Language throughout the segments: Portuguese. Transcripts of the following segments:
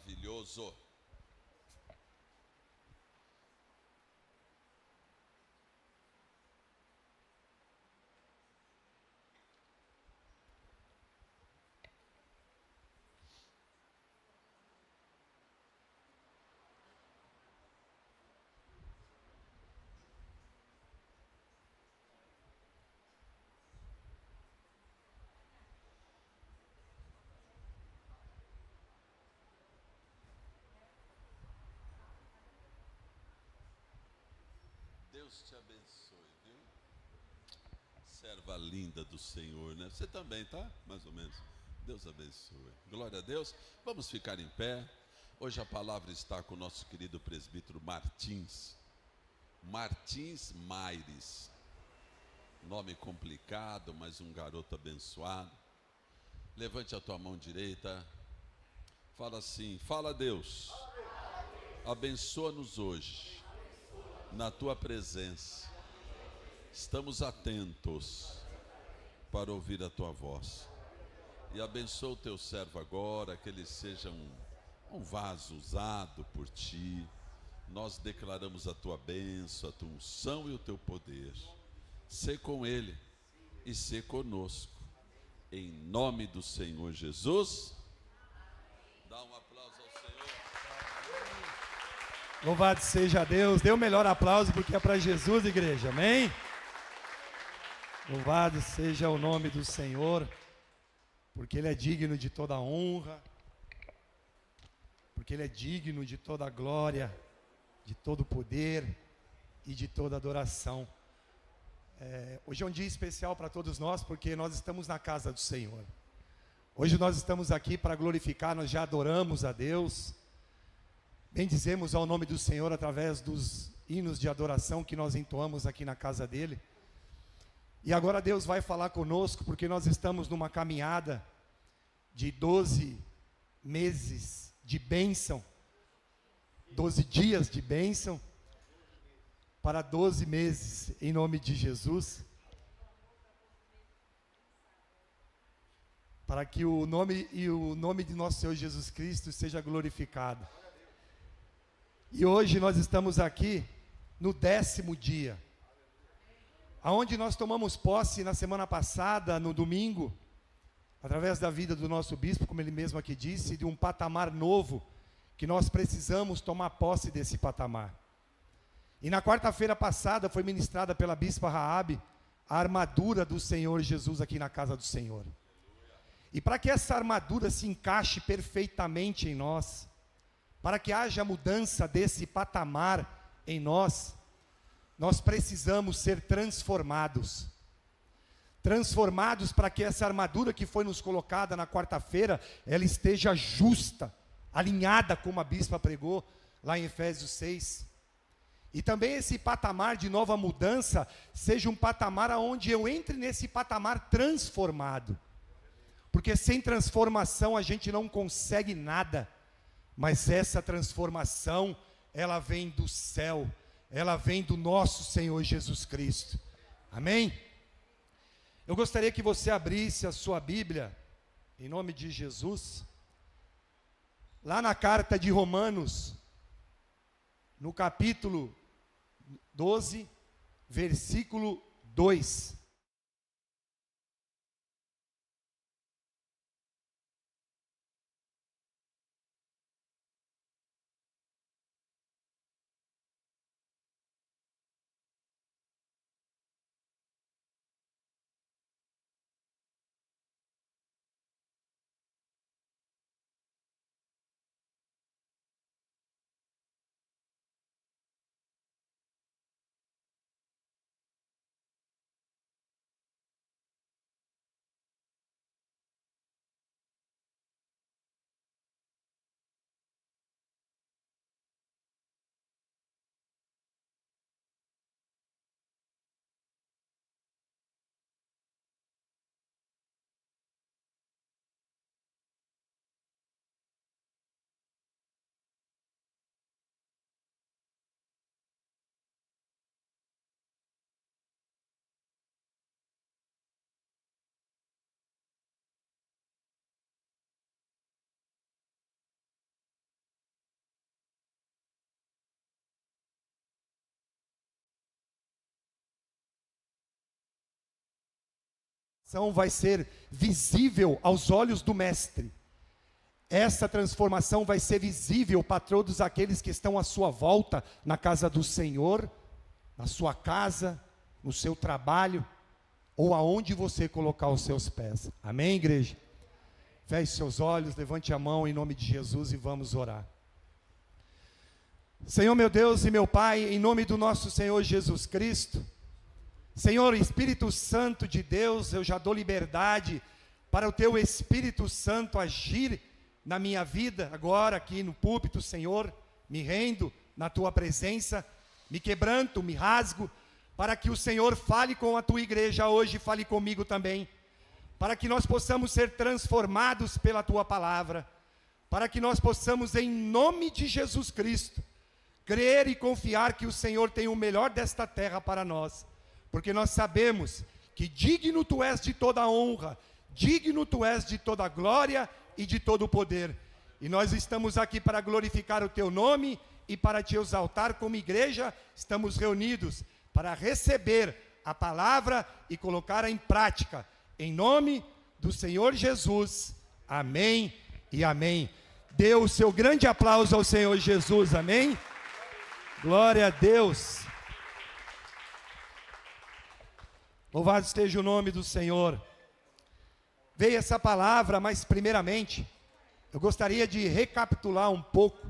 maravilhoso. Deus te abençoe, viu? Serva linda do Senhor, né? Você também, tá? Mais ou menos. Deus abençoe. Glória a Deus. Vamos ficar em pé. Hoje a palavra está com o nosso querido presbítero Martins. Martins Maires. Nome complicado, mas um garoto abençoado. Levante a tua mão direita. Fala assim: fala, Deus. Abençoa-nos hoje. Na tua presença, estamos atentos para ouvir a tua voz. E abençoa o teu servo agora, que ele seja um vaso usado por ti. Nós declaramos a tua bênção, a tua unção e o teu poder. Sê com ele e sê conosco. Em nome do Senhor Jesus. Dá um aplauso ao Senhor. Louvado seja Deus. Dê o melhor aplauso porque é para Jesus, igreja. Amém? Louvado seja o nome do Senhor, porque Ele é digno de toda honra, porque Ele é digno de toda glória, de todo poder e de toda adoração. Hoje é um dia especial para todos nós, porque nós estamos na casa do Senhor. Hoje nós estamos aqui para glorificar, nós já adoramos a Deus. Bendizemos ao nome do Senhor através dos hinos de adoração que nós entoamos aqui na casa dele. E agora Deus vai falar conosco, porque nós estamos numa caminhada de 12 meses de bênção, 12 dias de bênção, para 12 meses, em nome de Jesus. Para que o nome de nosso Senhor Jesus Cristo seja glorificado. E hoje nós estamos aqui no 10º dia, aonde nós tomamos posse na semana passada, no domingo, através da vida do nosso bispo, como ele mesmo aqui disse, de um patamar novo, que nós precisamos tomar posse desse patamar. E na quarta-feira passada foi ministrada pela bispa Raabe a armadura do Senhor Jesus aqui na casa do Senhor. E para que essa armadura se encaixe perfeitamente em nós, para que haja mudança desse patamar em nós, nós precisamos ser transformados. Transformados para que essa armadura que foi nos colocada na quarta-feira, ela esteja justa, alinhada como a bispa pregou lá em Efésios 6. E também esse patamar de nova mudança seja um patamar onde eu entre nesse patamar transformado. Porque sem transformação a gente não consegue nada. Mas essa transformação, ela vem do céu, ela vem do nosso Senhor Jesus Cristo. Amém? Eu gostaria que você abrisse a sua Bíblia, em nome de Jesus, lá na carta de Romanos, no capítulo 12, versículo 2. vai ser visível aos olhos do Mestre. Essa transformação vai ser visível para todos aqueles que estão à sua volta, na casa do Senhor, na sua casa, no seu trabalho, ou aonde você colocar os seus pés. Amém, igreja? Feche seus olhos, levante a mão em nome de Jesus e vamos orar. Senhor meu Deus e meu Pai, em nome do nosso Senhor Jesus Cristo, Senhor, Espírito Santo de Deus, eu já dou liberdade para o Teu Espírito Santo agir na minha vida, agora aqui no púlpito, Senhor, me rendo na Tua presença, me quebranto, me rasgo, para que o Senhor fale com a Tua igreja hoje, fale comigo também, para que nós possamos ser transformados pela Tua palavra, para que nós possamos, em nome de Jesus Cristo, crer e confiar que o Senhor tem o melhor desta terra para nós, porque nós sabemos que digno Tu és de toda a honra, digno Tu és de toda a glória e de todo o poder. E nós estamos aqui para glorificar o Teu nome e para Te exaltar como igreja. Estamos reunidos para receber a palavra e colocá-la em prática. Em nome do Senhor Jesus. Amém e amém. Dê o seu grande aplauso ao Senhor Jesus. Amém. Glória a Deus. Louvado esteja o nome do Senhor. Veio essa palavra, mas primeiramente, eu gostaria de recapitular um pouco,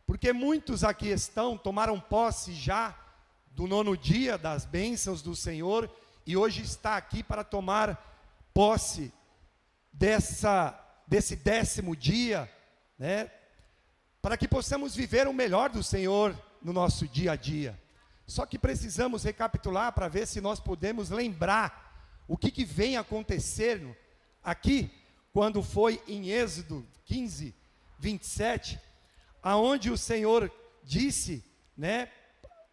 porque muitos aqui tomaram posse já do 9º dia das bênçãos do Senhor, e hoje está aqui para tomar posse desse 10º dia, né? Para que possamos viver o melhor do Senhor no nosso dia a dia. Só que precisamos recapitular para ver se nós podemos lembrar o que vem acontecendo aqui, quando foi em Êxodo 15, 27, aonde o Senhor disse, né,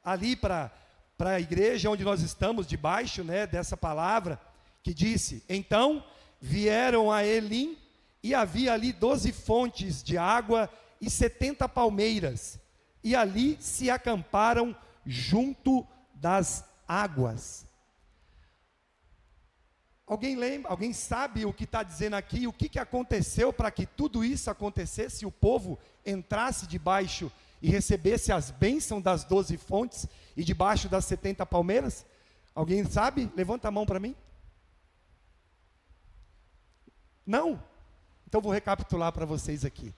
ali para a igreja onde nós estamos, debaixo, né, dessa palavra, que disse: então vieram a Elim, e havia ali 12 fontes de água e 70 palmeiras, e ali se acamparam junto das águas. Alguém lembra? Alguém sabe o que está dizendo aqui? O que aconteceu para que tudo isso acontecesse? O povo entrasse debaixo e recebesse as bênçãos das 12 fontes e debaixo das 70 palmeiras? Alguém sabe? Levanta a mão para mim. Não? Então vou recapitular para vocês aqui.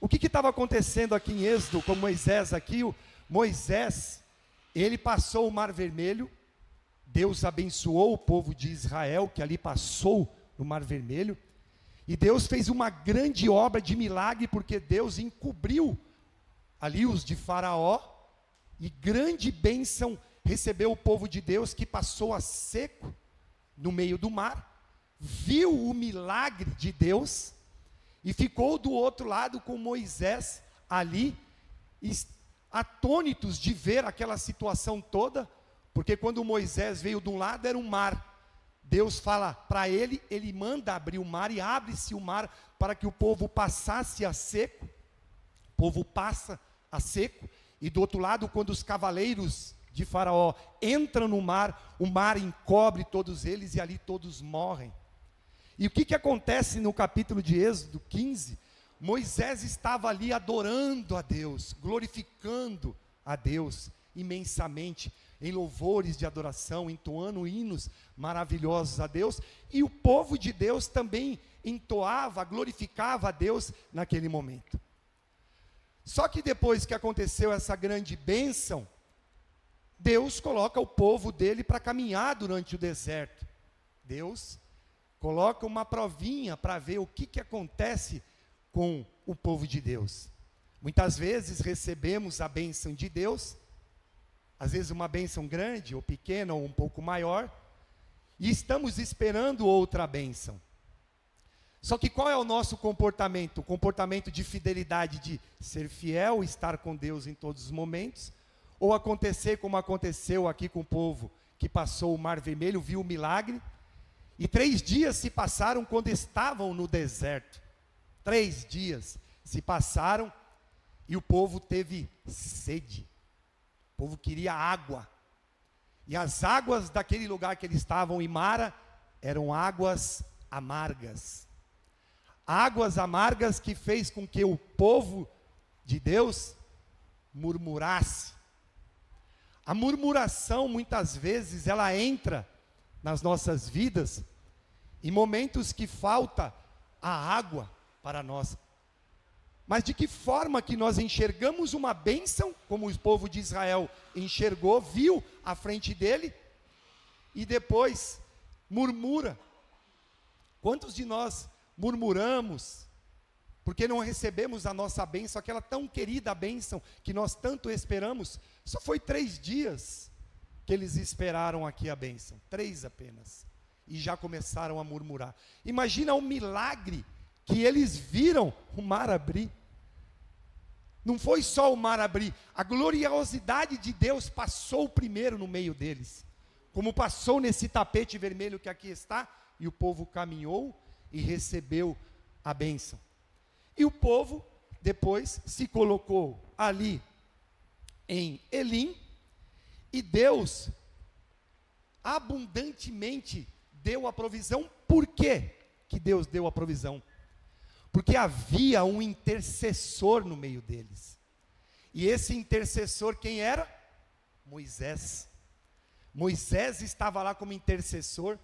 O que estava acontecendo aqui em Êxodo com Moisés aqui? Moisés, ele passou o Mar Vermelho. Deus abençoou o povo de Israel, que ali passou no Mar Vermelho. E Deus fez uma grande obra de milagre, porque Deus encobriu ali os de Faraó. E grande bênção recebeu o povo de Deus, que passou a seco no meio do mar. Viu o milagre de Deus e ficou do outro lado com Moisés ali, atônitos de ver aquela situação toda, porque quando Moisés veio de um lado era um mar. Deus fala para ele, ele manda abrir o mar e abre-se o mar para que o povo passasse a seco. O povo passa a seco, e do outro lado, quando os cavaleiros de Faraó entram no mar, o mar encobre todos eles e ali todos morrem. E o que acontece no capítulo de Êxodo 15? Moisés estava ali adorando a Deus, glorificando a Deus imensamente, em louvores de adoração, entoando hinos maravilhosos a Deus, e o povo de Deus também entoava, glorificava a Deus naquele momento. Só que depois que aconteceu essa grande bênção, Deus coloca o povo dele para caminhar durante o deserto. Deus coloca uma provinha para ver o que acontece com o povo de Deus. Muitas vezes recebemos a bênção de Deus, às vezes uma bênção grande ou pequena ou um pouco maior, e estamos esperando outra bênção. Só que qual é o nosso comportamento? O comportamento de fidelidade, de ser fiel, estar com Deus em todos os momentos, ou acontecer como aconteceu aqui com o povo que passou o Mar Vermelho, viu o milagre, e 3 dias se passaram quando estavam no deserto. 3 dias se passaram e o povo teve sede. O povo queria água. E as águas daquele lugar que eles estavam, em Mara, eram águas amargas. Águas amargas que fez com que o povo de Deus murmurasse. A murmuração, muitas vezes, ela entra nas nossas vidas em momentos que falta a água para nós. Mas de que forma que nós enxergamos uma bênção, como o povo de Israel enxergou, viu à frente dele, e depois murmura. Quantos de nós murmuramos, porque não recebemos a nossa bênção, aquela tão querida bênção que nós tanto esperamos? Só foi 3 dias que eles esperaram aqui a bênção, 3 apenas, e já começaram a murmurar. Imagina o milagre que eles viram o mar abrir. Não foi só o mar abrir, a gloriosidade de Deus passou primeiro no meio deles, como passou nesse tapete vermelho que aqui está, e o povo caminhou e recebeu a bênção. E o povo depois se colocou ali em Elim, e Deus abundantemente deu a provisão. Por quê que Deus deu a provisão? Porque havia um intercessor no meio deles. E esse intercessor quem era? Moisés. Moisés estava lá como intercessor,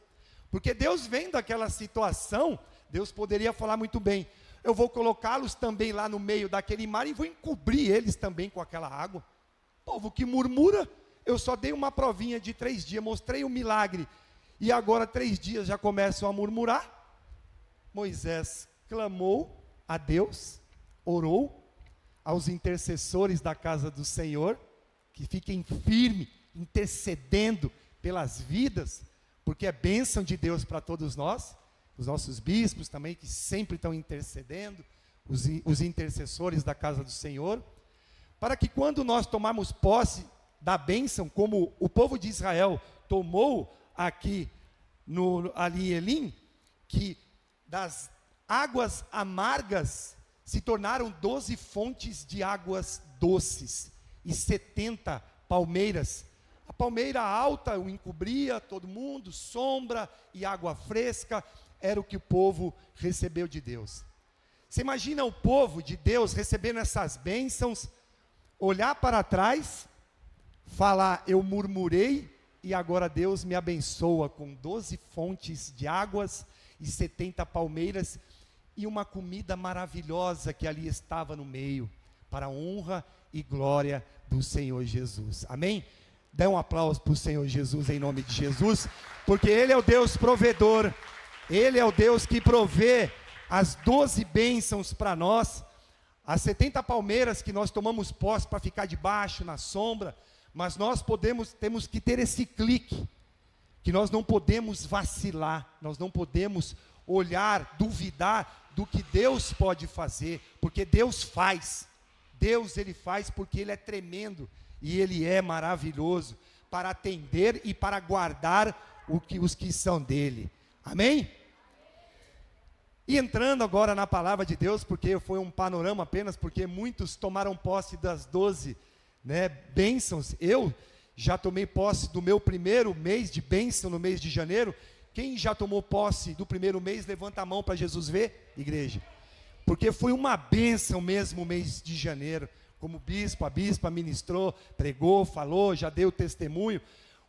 porque Deus vendo aquela situação, Deus poderia falar muito bem, eu vou colocá-los também lá no meio daquele mar e vou encobrir eles também com aquela água. Povo que murmura, eu só dei uma provinha de 3 dias, mostrei o milagre, e agora 3 dias já começam a murmurar. Moisés clamou a Deus, orou aos intercessores da casa do Senhor, que fiquem firmes, intercedendo pelas vidas, porque é bênção de Deus para todos nós, os nossos bispos também, que sempre estão intercedendo, os intercessores da casa do Senhor, para que quando nós tomarmos posse da bênção, como o povo de Israel tomou aqui ali em Elim, que das águas amargas se tornaram 12 fontes de águas doces e 70 palmeiras. A palmeira alta o encobria todo mundo, sombra e água fresca, era o que o povo recebeu de Deus. Você imagina o povo de Deus recebendo essas bênçãos, olhar para trás, falar, eu murmurei e agora Deus me abençoa com 12 fontes de águas e 70 palmeiras e uma comida maravilhosa que ali estava no meio, para a honra e glória do Senhor Jesus. Amém? Dê um aplauso para o Senhor Jesus em nome de Jesus, porque Ele é o Deus provedor, Ele é o Deus que provê as 12 bênçãos para nós, as 70 palmeiras que nós tomamos posse para ficar debaixo, na sombra, mas nós temos que ter esse clique, que nós não podemos vacilar, nós não podemos olhar, duvidar do que Deus pode fazer, porque Deus faz, Deus Ele faz porque Ele é tremendo, e Ele é maravilhoso, para atender e para guardar os que são dEle, amém? E entrando agora na palavra de Deus, porque foi um panorama apenas, porque muitos tomaram posse das 12 bênçãos. Eu já tomei posse do meu primeiro mês de bênção no mês de janeiro. Quem já tomou posse do primeiro mês, levanta a mão para Jesus ver, igreja. Porque foi uma bênção mesmo o mês de janeiro. Como a bispa ministrou, pregou, falou, já deu testemunho.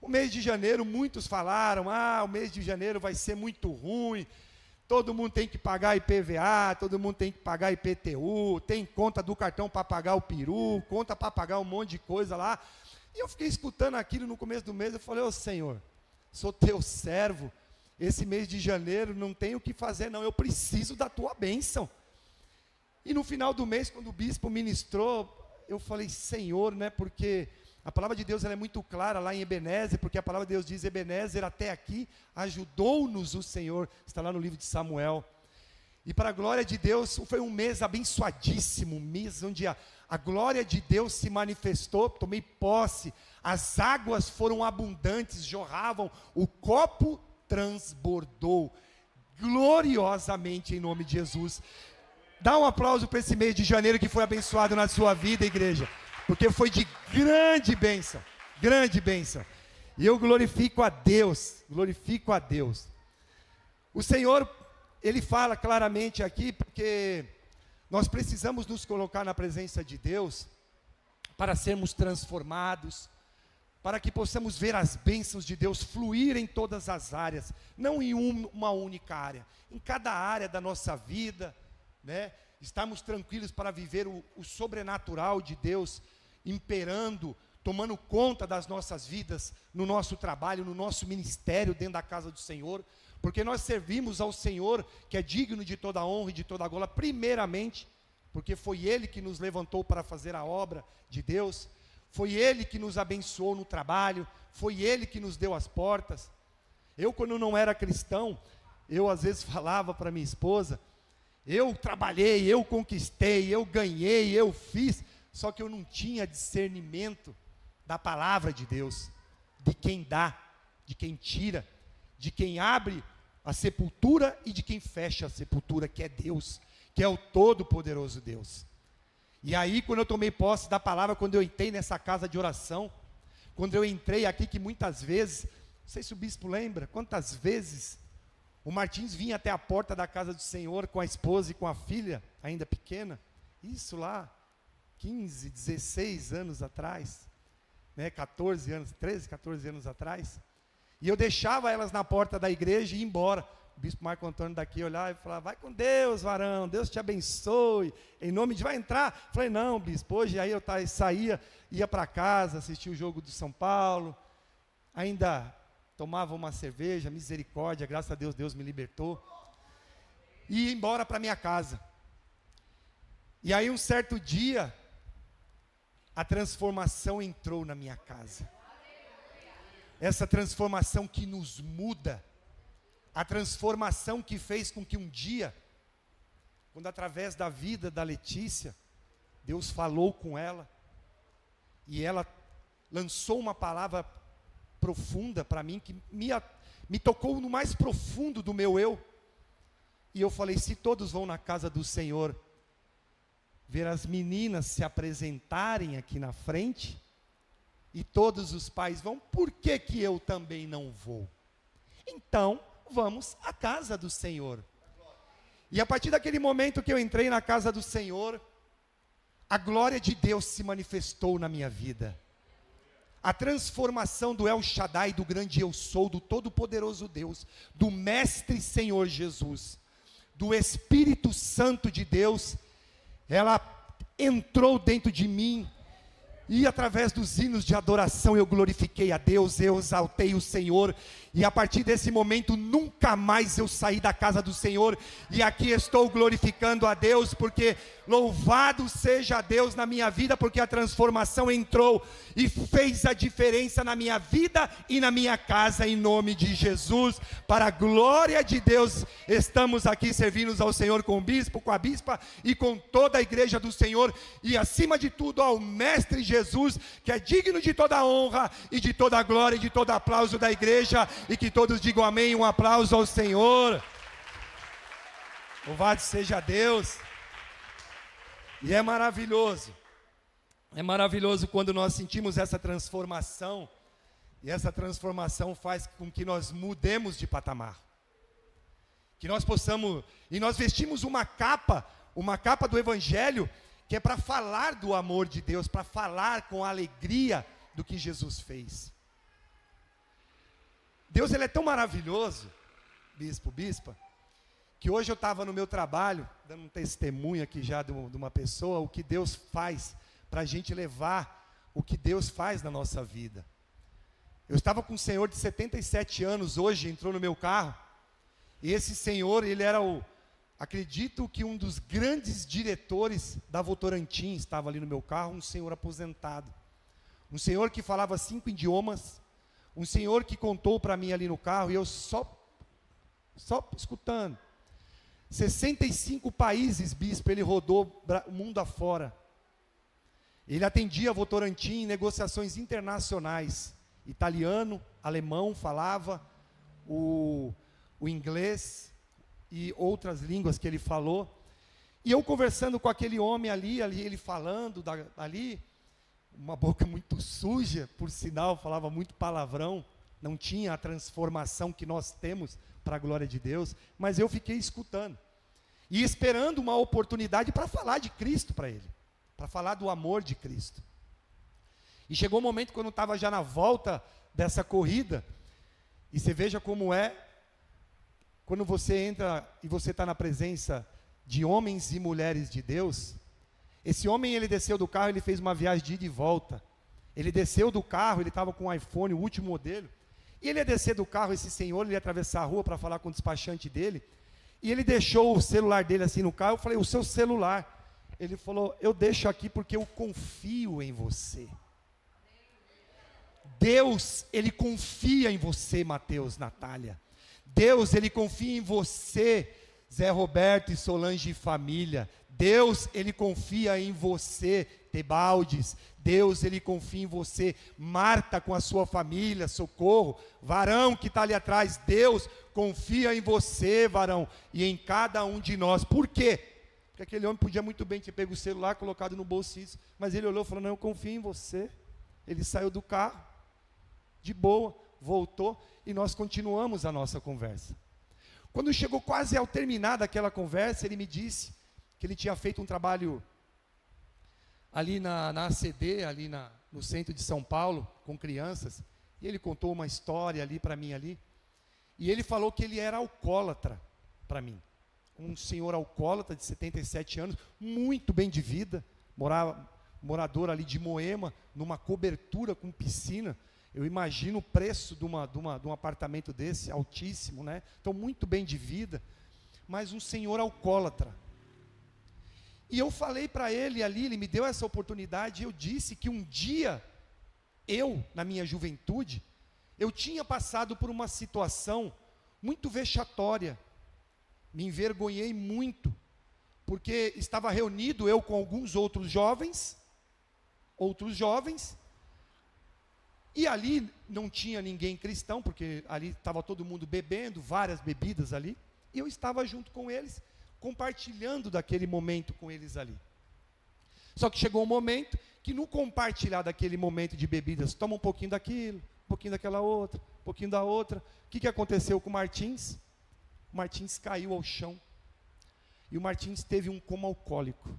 O mês de janeiro, muitos falaram, o mês de janeiro vai ser muito ruim. Todo mundo tem que pagar IPVA, todo mundo tem que pagar IPTU, tem conta do cartão para pagar o peru, conta para pagar um monte de coisa lá. E eu fiquei escutando aquilo no começo do mês, eu falei, ô Senhor, sou teu servo, esse mês de janeiro não tenho o que fazer não, eu preciso da tua bênção. E no final do mês, quando o bispo ministrou, eu falei, Senhor, porque a palavra de Deus ela é muito clara lá em Ebenezer, porque a palavra de Deus diz, Ebenezer, até aqui ajudou-nos o Senhor, está lá no livro de Samuel. E para a glória de Deus, foi um mês abençoadíssimo, um mês onde a glória de Deus se manifestou, tomei posse, as águas foram abundantes, jorravam, o copo transbordou, gloriosamente em nome de Jesus. Dá um aplauso para esse mês de janeiro que foi abençoado na sua vida, igreja, porque foi de grande bênção, grande bênção. E eu glorifico a Deus, glorifico a Deus. O Senhor, Ele fala claramente aqui, porque nós precisamos nos colocar na presença de Deus, para sermos transformados, para que possamos ver as bênçãos de Deus fluir em todas as áreas, não em uma única área, em cada área da nossa vida, né? Estarmos tranquilos para viver o sobrenatural de Deus imperando, tomando conta das nossas vidas, no nosso trabalho, no nosso ministério dentro da casa do Senhor, porque nós servimos ao Senhor, que é digno de toda a honra e de toda a glória, primeiramente, porque foi Ele que nos levantou para fazer a obra de Deus, foi Ele que nos abençoou no trabalho, foi Ele que nos deu as portas. Eu, quando não era cristão, eu às vezes falava para minha esposa, eu trabalhei, eu conquistei, eu ganhei, eu fiz, só que eu não tinha discernimento da palavra de Deus, de quem dá, de quem tira, de quem abre a sepultura e de quem fecha a sepultura, que é Deus, que é o Todo-Poderoso Deus. E aí, quando eu tomei posse da palavra, quando eu entrei nessa casa de oração, quando eu entrei aqui, que muitas vezes, não sei se o bispo lembra, quantas vezes o Martins vinha até a porta da casa do Senhor com a esposa e com a filha, ainda pequena, isso lá, 15, 16 anos atrás, né, 14 anos, 13, 14 anos atrás, e eu deixava elas na porta da igreja e ia embora. O bispo Marco Antônio daqui olhava e falava, vai com Deus, varão, Deus te abençoe, em nome de, vai entrar? Eu falei, não, bispo, hoje aí eu saía, ia para casa, assistia o jogo do São Paulo, ainda tomava uma cerveja, misericórdia, graças a Deus, Deus me libertou, e ia embora para minha casa. E aí um certo dia, a transformação entrou na minha casa. Essa transformação que nos muda, a transformação que fez com que um dia, quando através da vida da Letícia, Deus falou com ela, e ela lançou uma palavra profunda para mim, que me tocou no mais profundo do meu eu, e eu falei, se todos vão na casa do Senhor, ver as meninas se apresentarem aqui na frente, e todos os pais vão, por que que eu também não vou? Então, vamos à casa do Senhor. E a partir daquele momento que eu entrei na casa do Senhor, a glória de Deus se manifestou na minha vida. A transformação do El Shaddai, do grande eu sou, do todo-poderoso Deus, do Mestre Senhor Jesus, do Espírito Santo de Deus, ela entrou dentro de mim, e através dos hinos de adoração eu glorifiquei a Deus, eu exaltei o Senhor, e a partir desse momento nunca mais eu saí da casa do Senhor, e aqui estou glorificando a Deus, porque louvado seja Deus na minha vida, porque a transformação entrou e fez a diferença na minha vida e na minha casa, em nome de Jesus, para a glória de Deus. Estamos aqui servindo ao Senhor com o bispo, com a bispa e com toda a igreja do Senhor, e acima de tudo ao Mestre Jesus, que é digno de toda a honra e de toda a glória e de todo aplauso da igreja, e que todos digam amém, um aplauso ao Senhor. Louvado seja Deus. E é maravilhoso quando nós sentimos essa transformação, e essa transformação faz com que nós mudemos de patamar, que nós possamos, e nós vestimos uma capa do Evangelho, que é para falar do amor de Deus, para falar com alegria do que Jesus fez. Deus, Ele é tão maravilhoso, bispo, bispa, que hoje eu estava no meu trabalho, dando um testemunho aqui já de uma pessoa, o que Deus faz, para a gente levar o que Deus faz na nossa vida. Eu estava com um senhor de 77 anos, hoje entrou no meu carro, e esse senhor, ele era acredito que um dos grandes diretores da Votorantim estava ali no meu carro, um senhor aposentado, um senhor que falava 5 idiomas, um senhor que contou para mim ali no carro, e eu só escutando, 65 países, bispo, ele rodou o mundo afora. Ele atendia a Votorantim em negociações internacionais, italiano, alemão, falava o inglês e outras línguas que ele falou. E eu conversando com aquele homem ali ele falando ali, uma boca muito suja, por sinal, falava muito palavrão, não tinha a transformação que nós temos para a glória de Deus, mas eu fiquei escutando e esperando uma oportunidade para falar de Cristo para ele, para falar do amor de Cristo. E chegou um momento quando eu estava já na volta dessa corrida, e você veja como é, quando você entra e você está na presença de homens e mulheres de Deus. Esse homem, ele desceu do carro, ele fez uma viagem de ida e volta. Ele desceu do carro, ele estava com um iPhone, o último modelo, e ele ia descer do carro, esse senhor, ele ia atravessar a rua para falar com o despachante dele, e ele deixou o celular dele assim no carro. Eu falei, o seu celular? Ele falou, eu deixo aqui porque eu confio em você. Deus, ele confia em você, Mateus, Natália. Deus, ele confia em você, Zé Roberto e Solange e família. Deus, ele confia em você, Tebaldes. Deus, ele confia em você, Marta, com a sua família, Socorro, varão que está ali atrás. Deus confia em você, varão, e em cada um de nós. Por quê? Porque aquele homem podia muito bem ter pego o celular, colocado no bolso, mas ele olhou e falou, não, eu confio em você. Ele saiu do carro, de boa, voltou, e nós continuamos a nossa conversa. Quando chegou quase ao terminar daquela conversa, ele me disse que ele tinha feito um trabalho ali na ACD, ali no centro de São Paulo, com crianças, e ele contou uma história ali para mim ali, e ele falou que ele era alcoólatra para mim, um senhor alcoólatra de 77 anos, muito bem de vida, morador ali de Moema, numa cobertura com piscina. Eu imagino o preço de um apartamento desse, altíssimo, né? Então, muito bem de vida, mas um senhor alcoólatra. E eu falei para ele ali, ele me deu essa oportunidade, e eu disse que um dia, eu, na minha juventude, eu tinha passado por uma situação muito vexatória, me envergonhei muito, porque estava reunido eu com alguns outros jovens, e ali não tinha ninguém cristão, porque ali estava todo mundo bebendo, várias bebidas ali, e eu estava junto com eles, compartilhando daquele momento com eles ali. Só que chegou um momento que no compartilhar daquele momento de bebidas, toma um pouquinho daquilo, um pouquinho daquela outra, um pouquinho da outra. O que aconteceu com o Martins? O Martins caiu ao chão, e o Martins teve um coma alcoólico.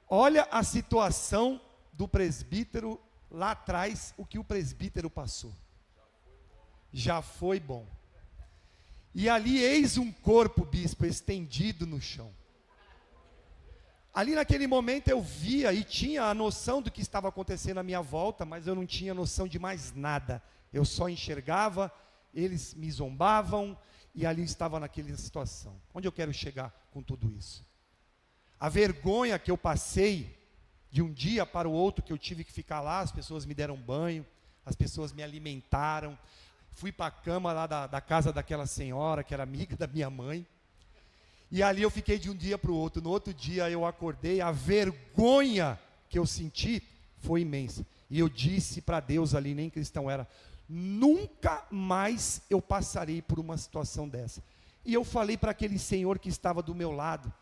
Olha a situação do presbítero lá atrás, o que o presbítero passou. Já foi bom. E ali eis um corpo, bispo, estendido no chão. Ali naquele momento eu via e tinha a noção do que estava acontecendo à minha volta, mas eu não tinha noção de mais nada. Eu só enxergava, eles me zombavam, e ali eu estava naquela situação. Onde eu quero chegar com tudo isso? A vergonha que eu passei, de um dia para o outro que eu tive que ficar lá, as pessoas me deram banho, as pessoas me alimentaram, fui para a cama lá da casa daquela senhora, que era amiga da minha mãe, e ali eu fiquei de um dia para o outro. No outro dia eu acordei, a vergonha que eu senti foi imensa, e eu disse para Deus ali, nem cristão era, nunca mais eu passarei por uma situação dessa. E eu falei para aquele senhor que estava do meu lado,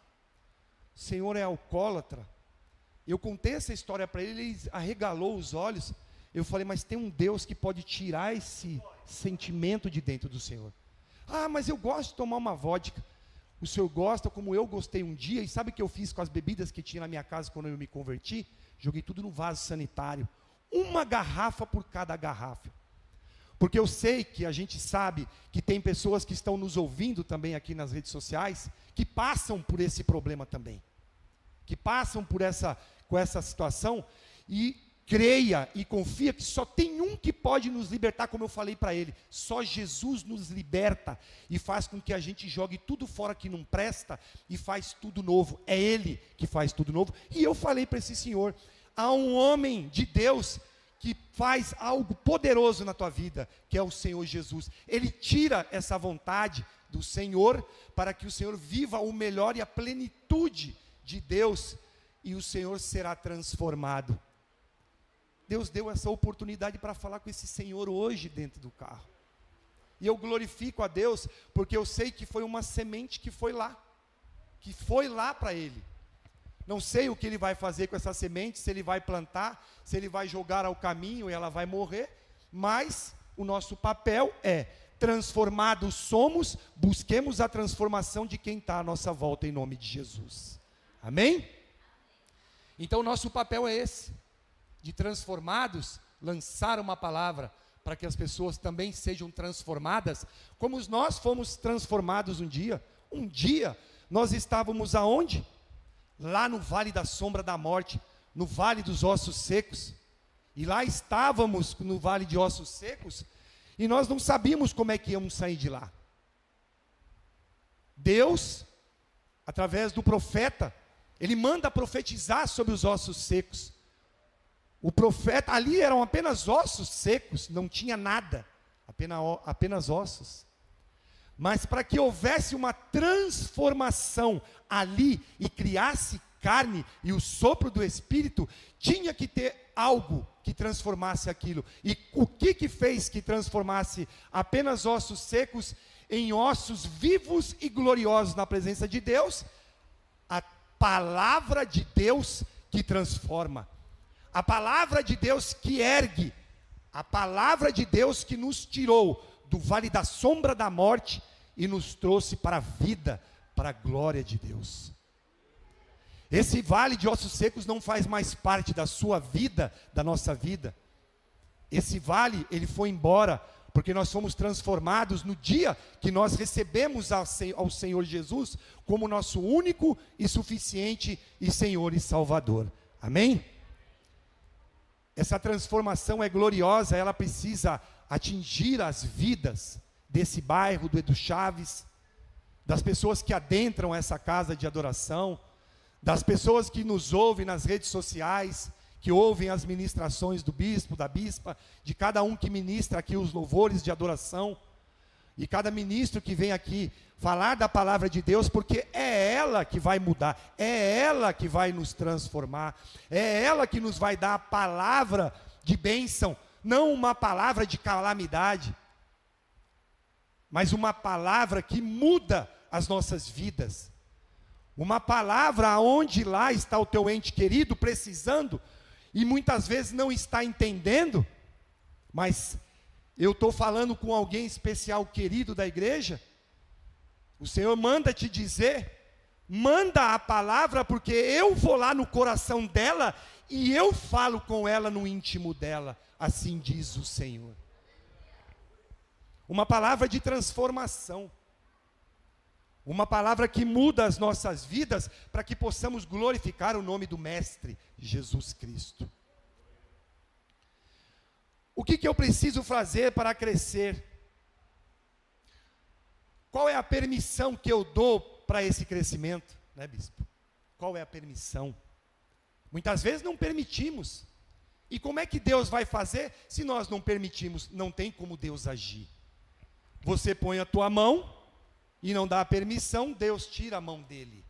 o senhor é alcoólatra? Eu contei essa história para ele, ele arregalou os olhos. Eu falei, mas tem um Deus que pode tirar esse sentimento de dentro do Senhor. Ah, mas eu gosto de tomar uma vodka. O Senhor gosta, como eu gostei um dia, e sabe o que eu fiz com as bebidas que tinha na minha casa quando eu me converti? Joguei tudo no vaso sanitário. Uma garrafa por cada garrafa. Porque eu sei que a gente sabe que tem pessoas que estão nos ouvindo também aqui nas redes sociais, que passam por esse problema também. Que passam por com essa situação, e creia e confia que só tem um que pode nos libertar, como eu falei para ele. Só Jesus nos liberta e faz com que a gente jogue tudo fora que não presta e faz tudo novo. É Ele que faz tudo novo. E eu falei para esse senhor, há um homem de Deus que faz algo poderoso na tua vida, que é o Senhor Jesus. Ele tira essa vontade do Senhor, para que o Senhor viva o melhor e a plenitude de Deus, e o Senhor será transformado. Deus deu essa oportunidade para falar com esse senhor hoje dentro do carro. E eu glorifico a Deus, porque eu sei que foi uma semente que foi lá para ele. Não sei o que ele vai fazer com essa semente, se ele vai plantar, se ele vai jogar ao caminho e ela vai morrer, mas o nosso papel é: transformados somos, busquemos a transformação de quem está à nossa volta, em nome de Jesus. Amém? Então o nosso papel é esse, de transformados, lançar uma palavra, para que as pessoas também sejam transformadas, como nós fomos transformados um dia. Um dia, nós estávamos aonde? Lá no vale da sombra da morte, no vale dos ossos secos. E lá estávamos, no vale de ossos secos, e nós não sabíamos como é que íamos sair de lá. Deus, através do profeta, ele manda profetizar sobre os ossos secos. O profeta, ali eram apenas ossos secos, não tinha nada, apenas ossos. Mas para que houvesse uma transformação ali e criasse carne e o sopro do Espírito, tinha que ter algo que transformasse aquilo. E o que fez que transformasse apenas ossos secos em ossos vivos e gloriosos na presença de Deus? A palavra de Deus que transforma. A palavra de Deus que ergue, a palavra de Deus que nos tirou do vale da sombra da morte e nos trouxe para a vida, para a glória de Deus. Esse vale de ossos secos não faz mais parte da sua vida, da nossa vida. Esse vale, ele foi embora, porque nós fomos transformados no dia que nós recebemos ao Senhor Jesus como nosso único e suficiente e Senhor e Salvador. Amém? Essa transformação é gloriosa, ela precisa atingir as vidas desse bairro, do Edu Chaves, das pessoas que adentram essa casa de adoração, das pessoas que nos ouvem nas redes sociais, que ouvem as ministrações do bispo, da bispa, de cada um que ministra aqui os louvores de adoração, e cada ministro que vem aqui falar da palavra de Deus, porque é ela que vai mudar, é ela que vai nos transformar, é ela que nos vai dar a palavra de bênção, não uma palavra de calamidade, mas uma palavra que muda as nossas vidas, uma palavra onde lá está o teu ente querido precisando, e muitas vezes não está entendendo, mas eu estou falando com alguém especial, querido da igreja. O Senhor manda te dizer, manda a palavra, porque eu vou lá no coração dela, e eu falo com ela no íntimo dela, assim diz o Senhor. Uma palavra de transformação, uma palavra que muda as nossas vidas, para que possamos glorificar o nome do Mestre, Jesus Cristo. O que eu preciso fazer para crescer? Qual é a permissão que eu dou para esse crescimento, né, bispo? Qual é a permissão? Muitas vezes não permitimos. E como é que Deus vai fazer se nós não permitimos? Não tem como Deus agir. Você põe a tua mão e não dá a permissão, Deus tira a mão dele.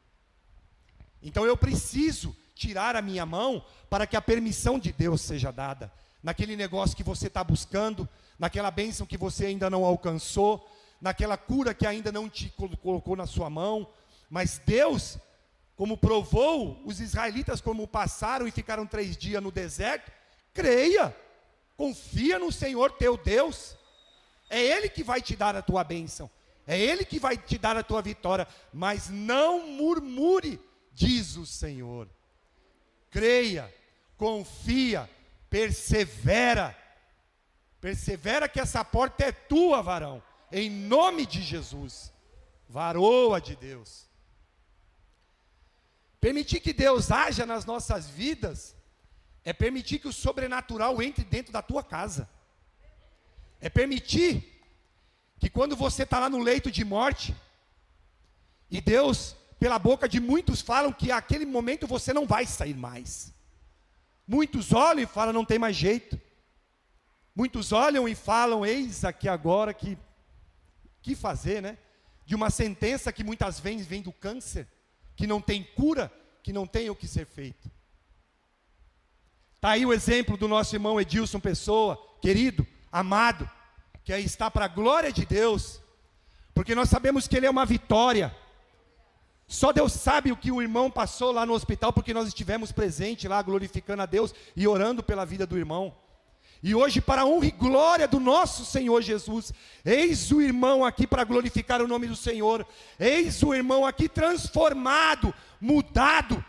Então eu preciso tirar a minha mão para que a permissão de Deus seja dada. Naquele negócio que você está buscando, naquela bênção que você ainda não alcançou, naquela cura que ainda não te colocou na sua mão. Mas Deus, como provou os israelitas como passaram e ficaram 3 dias no deserto, creia, confia no Senhor teu Deus. É Ele que vai te dar a tua bênção, é Ele que vai te dar a tua vitória, mas não murmure, diz o Senhor. Creia, confia, persevera que essa porta é tua, varão, em nome de Jesus, varoa de Deus. Permitir que Deus haja nas nossas vidas, é permitir que o sobrenatural entre dentro da tua casa, é permitir que quando você está lá no leito de morte, e Deus, pela boca de muitos, falam que aquele momento você não vai sair mais. Muitos olham e falam, não tem mais jeito. Muitos olham e falam, eis aqui agora que fazer, né? De uma sentença que muitas vezes vem do câncer, que não tem cura, que não tem o que ser feito. Está aí o exemplo do nosso irmão Edilson Pessoa, querido, amado, que aí está para a glória de Deus, porque nós sabemos que ele é uma vitória. Só Deus sabe o que o irmão passou lá no hospital, porque nós estivemos presentes lá, glorificando a Deus e orando pela vida do irmão. E hoje, para a honra e glória do nosso Senhor Jesus, eis o irmão aqui para glorificar o nome do Senhor, eis o irmão aqui transformado, mudado,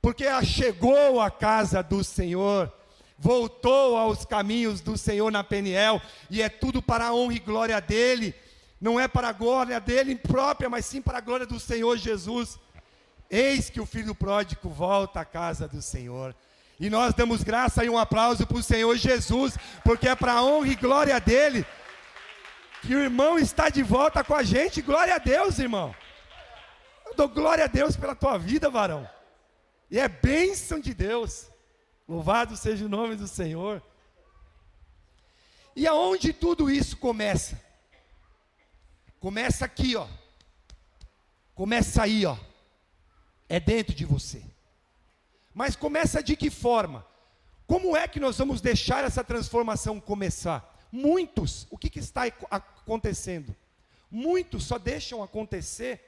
porque chegou à casa do Senhor, voltou aos caminhos do Senhor na Peniel, e é tudo para a honra e glória dele, não é para a glória dele própria, mas sim para a glória do Senhor Jesus. Eis que o filho pródigo volta à casa do Senhor. E nós damos graça e um aplauso para o Senhor Jesus, porque é para a honra e glória dele, que o irmão está de volta com a gente. Glória a Deus, irmão. Eu dou glória a Deus pela tua vida, varão. E é bênção de Deus. Louvado seja o nome do Senhor. E aonde tudo isso começa? Começa aqui, ó. Começa aí, ó. É dentro de você. Mas começa de que forma? Como é que nós vamos deixar essa transformação começar? Muitos, o que está acontecendo? Muitos só deixam acontecer,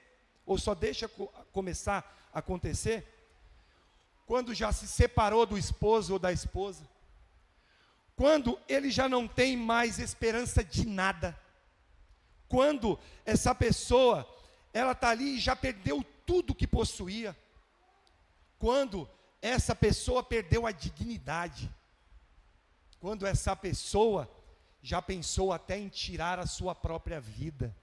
ou só deixam começar a acontecer, quando já se separou do esposo ou da esposa, quando ele já não tem mais esperança de nada, quando essa pessoa, ela está ali e já perdeu tudo que possuía, quando essa pessoa perdeu a dignidade, quando essa pessoa já pensou até em tirar a sua própria vida.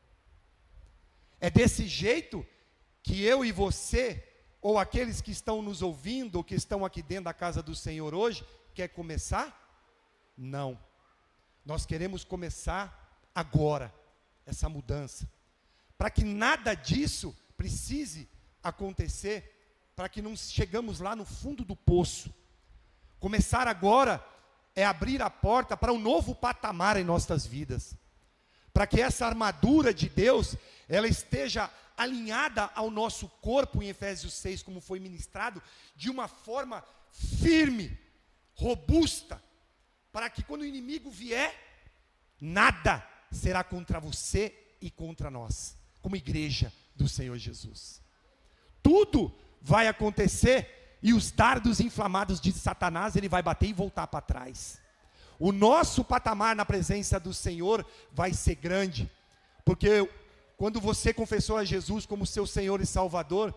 É desse jeito que eu e você, ou aqueles que estão nos ouvindo, ou que estão aqui dentro da casa do Senhor hoje, quer começar? Não. Nós queremos começar agora, essa mudança, para que nada disso precise acontecer, para que não chegamos lá no fundo do poço. Começar agora é abrir a porta para um novo patamar em nossas vidas, para que essa armadura de Deus, ela esteja alinhada ao nosso corpo em Efésios 6, como foi ministrado, de uma forma firme, robusta, para que quando o inimigo vier, nada será contra você e contra nós, como igreja do Senhor Jesus. Tudo vai acontecer e os dardos inflamados de Satanás, ele vai bater e voltar para trás. O nosso patamar na presença do Senhor vai ser grande, porque quando você confessou a Jesus como seu Senhor e Salvador,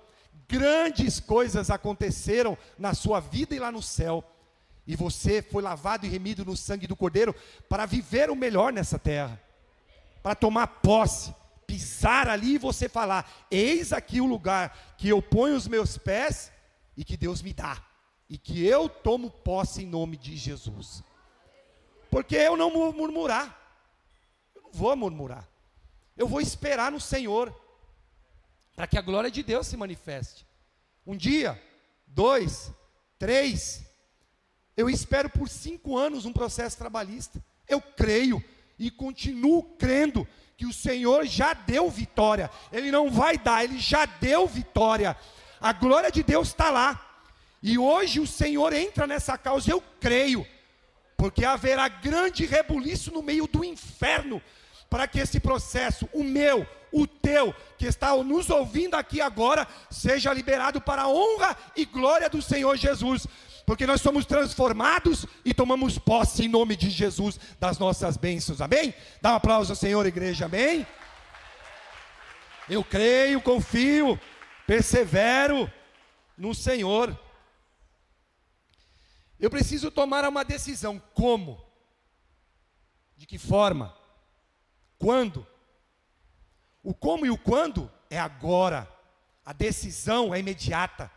grandes coisas aconteceram na sua vida e lá no céu, e você foi lavado e remido no sangue do Cordeiro, para viver o melhor nessa terra, para tomar posse, pisar ali e você falar, eis aqui o lugar que eu ponho os meus pés, e que Deus me dá, e que eu tomo posse em nome de Jesus, porque eu não vou murmurar, eu não vou murmurar, eu vou esperar no Senhor, para que a glória de Deus se manifeste. Um dia, 2, 3, eu espero por 5 anos um processo trabalhista, eu creio, e continuo crendo, que o Senhor já deu vitória, Ele não vai dar, Ele já deu vitória, a glória de Deus está lá, e hoje o Senhor entra nessa causa, eu creio, porque haverá grande rebuliço no meio do inferno, para que esse processo, o meu, o teu, que está nos ouvindo aqui agora, seja liberado para a honra e glória do Senhor Jesus, porque nós somos transformados e tomamos posse em nome de Jesus das nossas bênçãos, amém? Dá um aplauso ao Senhor, igreja, amém? Eu creio, confio, persevero no Senhor. Eu preciso tomar uma decisão, como? De que forma? Quando? O como e o quando é agora, a decisão é imediata,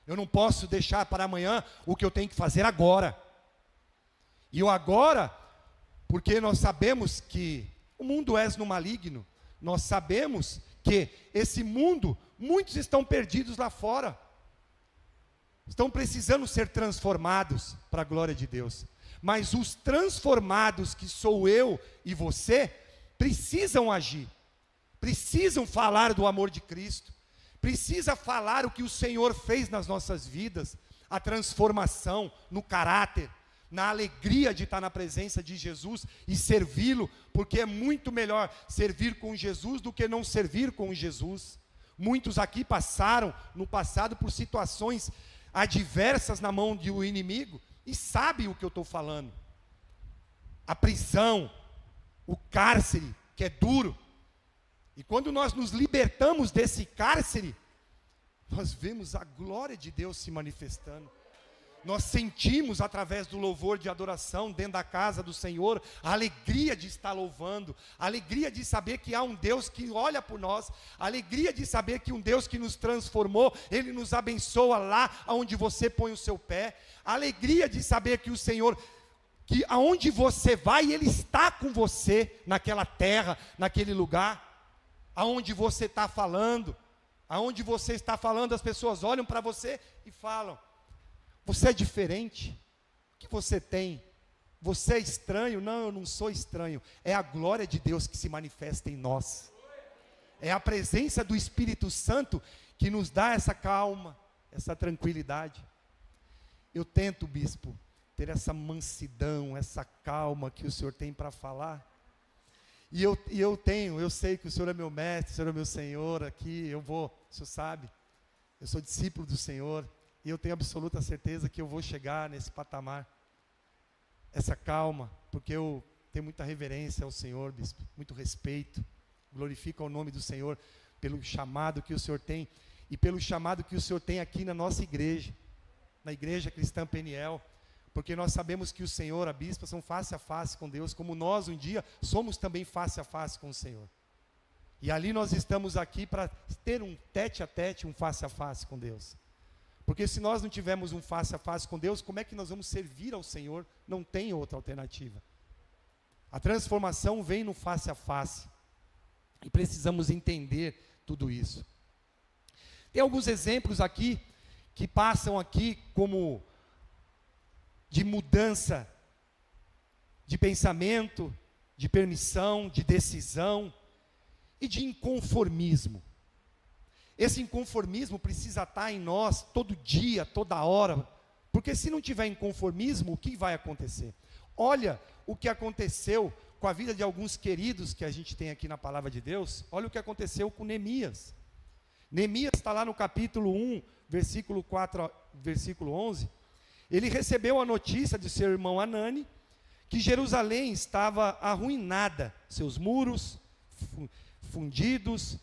eu não posso deixar para amanhã o que eu tenho que fazer agora, e o agora, porque nós sabemos que o mundo é no maligno, nós sabemos que esse mundo, muitos estão perdidos lá fora, estão precisando ser transformados para a glória de Deus, mas os transformados que sou eu e você, precisam agir, precisam falar do amor de Cristo, precisa falar o que o Senhor fez nas nossas vidas, a transformação no caráter, na alegria de estar na presença de Jesus e servi-lo, porque é muito melhor servir com Jesus do que não servir com Jesus. Muitos aqui passaram no passado por situações adversas na mão do inimigo e sabem o que eu estou falando. a prisão, o cárcere, que é duro. E quando nós nos libertamos desse cárcere, nós vemos a glória de Deus se manifestando. Nós sentimos através do louvor de adoração dentro da casa do Senhor, a alegria de estar louvando, a alegria de saber que há um Deus que olha por nós, a alegria de saber que um Deus que nos transformou, Ele nos abençoa lá onde você põe o seu pé, a alegria de saber que o Senhor, que aonde você vai, Ele está com você naquela terra, naquele lugar, aonde você está falando, as pessoas olham para você e falam: você é diferente, o que você tem? Você é estranho? Não, eu não sou estranho. É a glória de Deus que se manifesta em nós. É a presença do Espírito Santo que nos dá essa calma, essa tranquilidade. Eu tento, bispo, ter essa mansidão, essa calma que o Senhor tem para falar. E eu sei que o Senhor é meu mestre, o Senhor é meu Senhor aqui, o Senhor sabe, eu sou discípulo do Senhor. E eu tenho absoluta certeza que eu vou chegar nesse patamar. Essa calma, porque eu tenho muita reverência ao Senhor, bispo, muito respeito. Glorifico o nome do Senhor pelo chamado que o Senhor tem e pelo chamado que o Senhor tem aqui na nossa igreja, na Igreja Cristã Peniel, porque nós sabemos que o Senhor, a bispa, são face a face com Deus, como nós um dia somos também face a face com o Senhor. E ali nós estamos aqui para ter um tete a tete, um face a face com Deus. Porque se nós não tivermos um face a face com Deus, como é que nós vamos servir ao Senhor? Não tem outra alternativa. A transformação vem no face a face. E precisamos entender tudo isso. Tem alguns exemplos aqui, que passam aqui como de mudança de pensamento, de permissão, de decisão e de inconformismo. Esse inconformismo precisa estar em nós todo dia, toda hora, porque se não tiver inconformismo, o que vai acontecer? Olha o que aconteceu com a vida de alguns queridos que a gente tem aqui na Palavra de Deus. Olha o que aconteceu com Neemias. Neemias está lá no capítulo 1, versículo 4, versículo 11. Ele recebeu a notícia de seu irmão Hanani, que Jerusalém estava arruinada, seus muros fundidos,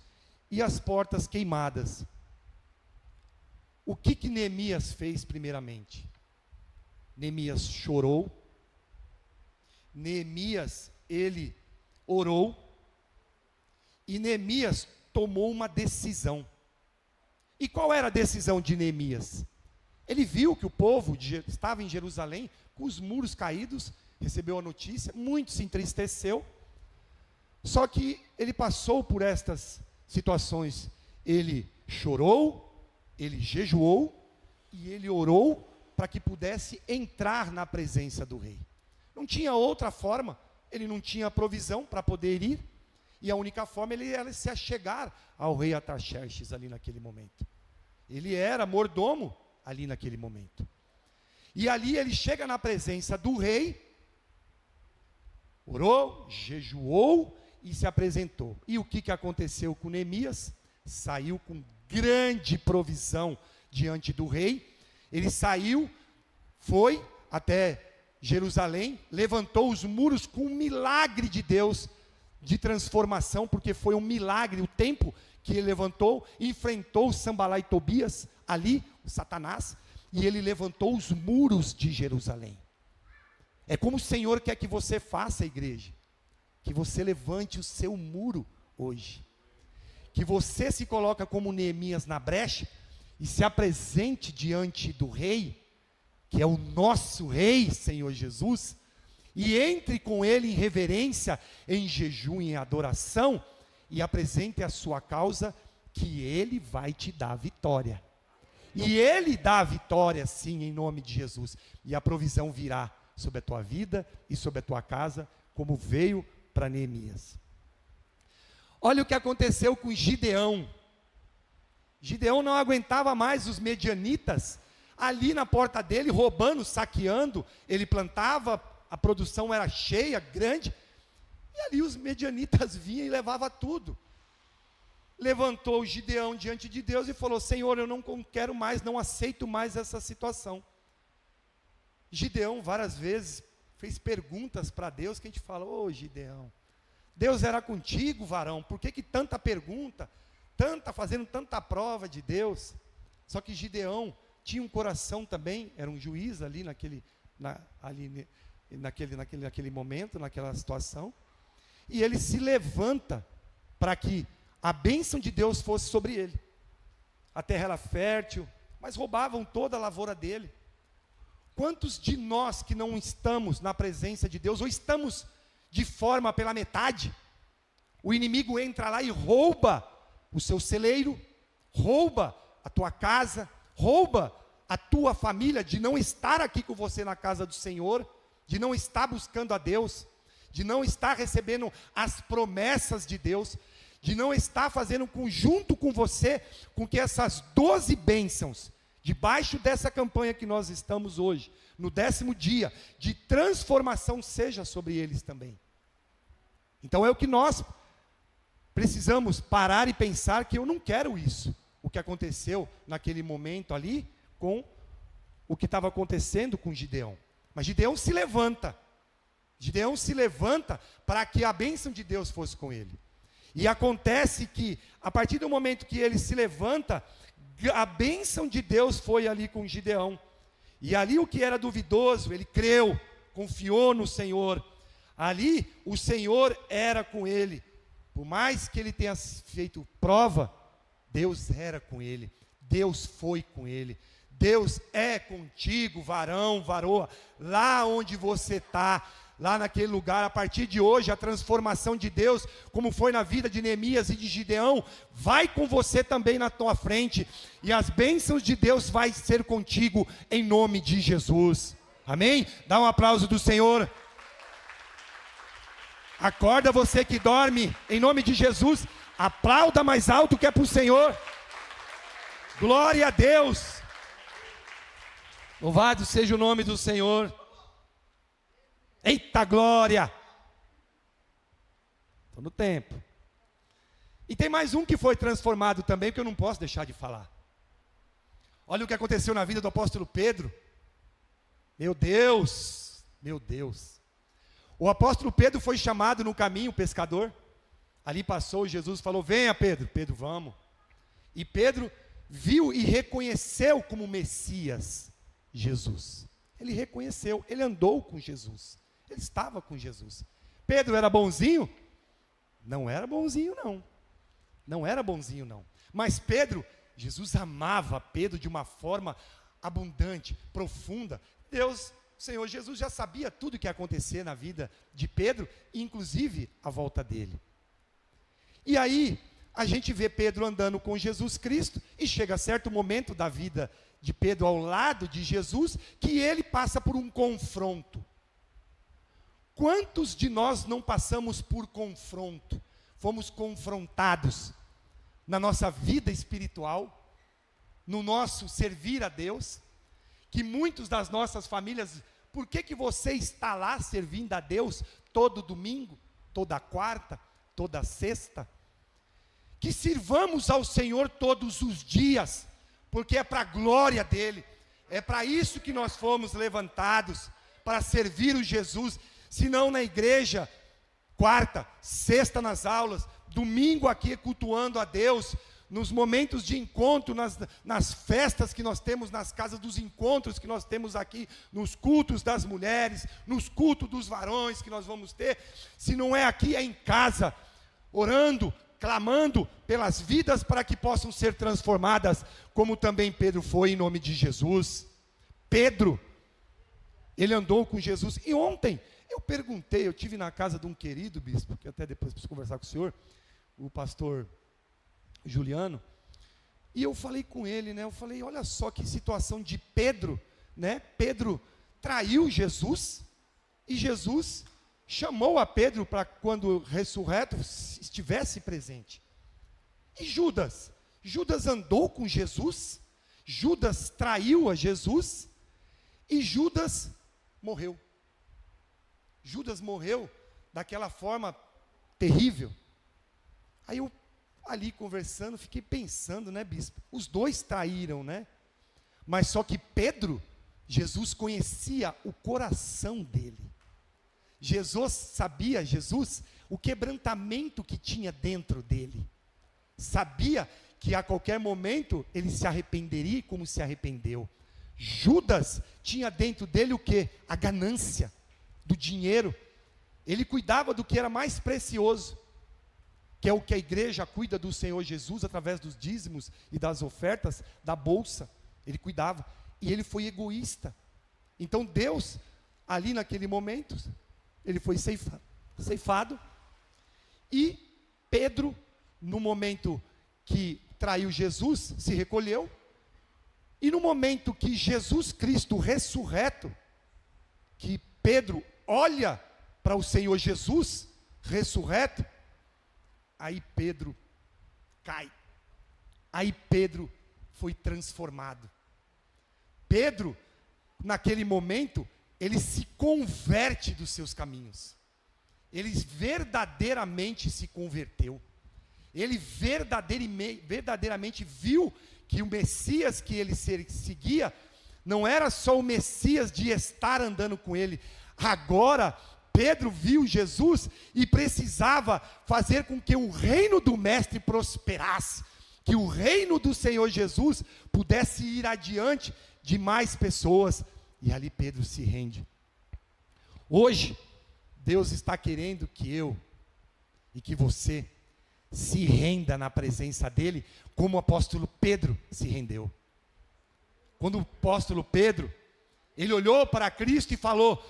e as portas queimadas. O que Neemias fez primeiramente? Neemias chorou. Neemias, ele orou. E Neemias tomou uma decisão. E qual era a decisão de Neemias? Ele viu que o povo estava em Jerusalém, com os muros caídos, recebeu a notícia, muito se entristeceu. Só que ele passou por estas situações, ele chorou, ele jejuou e ele orou para que pudesse entrar na presença do rei. Não tinha outra forma, ele não tinha provisão para poder ir, e a única forma ele era se achegar ao rei Artaxerxes ali naquele momento. Ele era mordomo ali naquele momento. E ali ele chega na presença do rei, orou, jejuou e se apresentou. E o que aconteceu com Neemias? Saiu com grande provisão diante do rei. Ele saiu, foi até Jerusalém, levantou os muros com um milagre de Deus, de transformação, porque foi um milagre o tempo que ele levantou, enfrentou Sambalá e Tobias, ali, o Satanás, e ele levantou os muros de Jerusalém. É como o Senhor quer que você faça, igreja, que você levante o seu muro hoje, que você se coloca como Neemias na brecha, e se apresente diante do rei, que é o nosso rei, Senhor Jesus, e entre com ele em reverência, em jejum e em adoração, e apresente a sua causa, que ele vai te dar a vitória. E ele dá a vitória, sim, em nome de Jesus. E a provisão virá sobre a tua vida e sobre a tua casa, como veio para Neemias. Olha o que aconteceu com Gideão. Gideão não aguentava mais os medianitas ali na porta dele, roubando, saqueando. Ele plantava, a produção era cheia, grande, e ali os medianitas vinham e levavam tudo. Levantou o Gideão diante de Deus e falou: Senhor, eu não quero mais, não aceito mais essa situação. Gideão várias vezes fez perguntas para Deus que a gente fala: ô Gideão, Deus era contigo, varão, por que tanta pergunta, fazendo tanta prova de Deus? Só que Gideão tinha um coração também, era um juiz ali naquele momento, naquela situação, e ele se levanta para que a bênção de Deus fosse sobre ele. A terra era fértil, mas roubavam toda a lavoura dele. Quantos de nós que não estamos na presença de Deus, ou estamos de forma pela metade, o inimigo entra lá e rouba o seu celeiro, rouba a tua casa, rouba a tua família, de não estar aqui com você na casa do Senhor, de não estar buscando a Deus, de não estar recebendo as promessas de Deus, de não estar fazendo junto com você, com que essas 12 bênçãos, debaixo dessa campanha que nós estamos hoje, no 10º dia, de transformação, seja sobre eles também. Então é o que nós precisamos parar e pensar, que eu não quero isso, o que aconteceu naquele momento ali, com o que estava acontecendo com Gideão. Mas Gideão se levanta para que a bênção de Deus fosse com ele. E acontece que, a partir do momento que ele se levanta, a bênção de Deus foi ali com Gideão. E ali o que era duvidoso, ele creu, confiou no Senhor. Ali o Senhor era com ele. Por mais que ele tenha feito prova, Deus era com ele. Deus foi com ele. Deus é contigo, varão, varoa, lá onde você está, lá naquele lugar. A partir de hoje, a transformação de Deus, como foi na vida de Neemias e de Gideão, vai com você também na tua frente, e as bênçãos de Deus vai ser contigo, em nome de Jesus, amém? Dá um aplauso do Senhor. Acorda você que dorme, em nome de Jesus, aplauda mais alto que é para o Senhor. Glória a Deus. Louvado seja o nome do Senhor. Eita glória. Estou no tempo. E tem mais um que foi transformado também, que eu não posso deixar de falar. Olha o que aconteceu na vida do apóstolo Pedro. Meu Deus, meu Deus. O apóstolo Pedro foi chamado no caminho, pescador. Ali passou, Jesus falou: venha Pedro. Pedro, vamos. E Pedro viu e reconheceu como Messias Jesus. Ele reconheceu, ele andou com Jesus, ele estava com Jesus. Pedro era bonzinho? Não era bonzinho não, não era bonzinho não. Mas Pedro, Jesus amava Pedro de uma forma abundante, profunda. Deus, o Senhor Jesus já sabia tudo o que ia acontecer na vida de Pedro, inclusive a volta dele. E aí, a gente vê Pedro andando com Jesus Cristo, e chega certo momento da vida de Pedro ao lado de Jesus, que ele passa por um confronto. Quantos de nós não passamos por confronto? Fomos confrontados na nossa vida espiritual, no nosso servir a Deus, que muitos das nossas famílias, por que você está lá servindo a Deus todo domingo, toda quarta, toda sexta? Que sirvamos ao Senhor todos os dias, porque é para a glória dEle, é para isso que nós fomos levantados, para servir o Jesus. Se não na igreja, quarta, sexta nas aulas, domingo aqui cultuando a Deus, nos momentos de encontro, nas festas que nós temos, nas casas dos encontros que nós temos aqui, nos cultos das mulheres, nos cultos dos varões que nós vamos ter. Se não é aqui, é em casa, orando, clamando pelas vidas para que possam ser transformadas, como também Pedro foi, em nome de Jesus. Pedro, ele andou com Jesus. E ontem eu perguntei, eu tive na casa de um querido bispo, que até depois preciso conversar com o senhor, o pastor Juliano, e eu falei com ele, né? Eu falei: olha só que situação de Pedro, né? Pedro traiu Jesus, e Jesus chamou a Pedro para, quando ressurreto, estivesse presente. E Judas andou com Jesus, Judas traiu a Jesus, e Judas morreu. Judas morreu daquela forma terrível. Aí eu, ali conversando, fiquei pensando, né, bispo? Os dois traíram, né? Mas só que Pedro, Jesus conhecia o coração dele. Jesus, o quebrantamento que tinha dentro dele. Sabia que a qualquer momento ele se arrependeria como se arrependeu. Judas tinha dentro dele o quê? A ganância do dinheiro. Ele cuidava do que era mais precioso, que é o que a igreja cuida do Senhor Jesus através dos dízimos e das ofertas, da bolsa. Ele cuidava, e ele foi egoísta. Então Deus, ali naquele momento, ele foi ceifado, e Pedro, no momento que traiu Jesus, se recolheu, e no momento que Jesus Cristo ressurreto, que Pedro olha para o Senhor Jesus ressurreto, aí Pedro cai, aí Pedro foi transformado. Pedro, naquele momento, ele se converte dos seus caminhos, ele verdadeiramente se converteu, ele verdadeiramente viu que o Messias que ele seguia, não era só o Messias de estar andando com ele. Agora, Pedro viu Jesus e precisava fazer com que o reino do Mestre prosperasse, que o reino do Senhor Jesus pudesse ir adiante de mais pessoas, e ali Pedro se rende. Hoje, Deus está querendo que eu e que você se renda na presença dele, como o apóstolo Pedro se rendeu. Quando o apóstolo Pedro, ele olhou para Cristo e falou: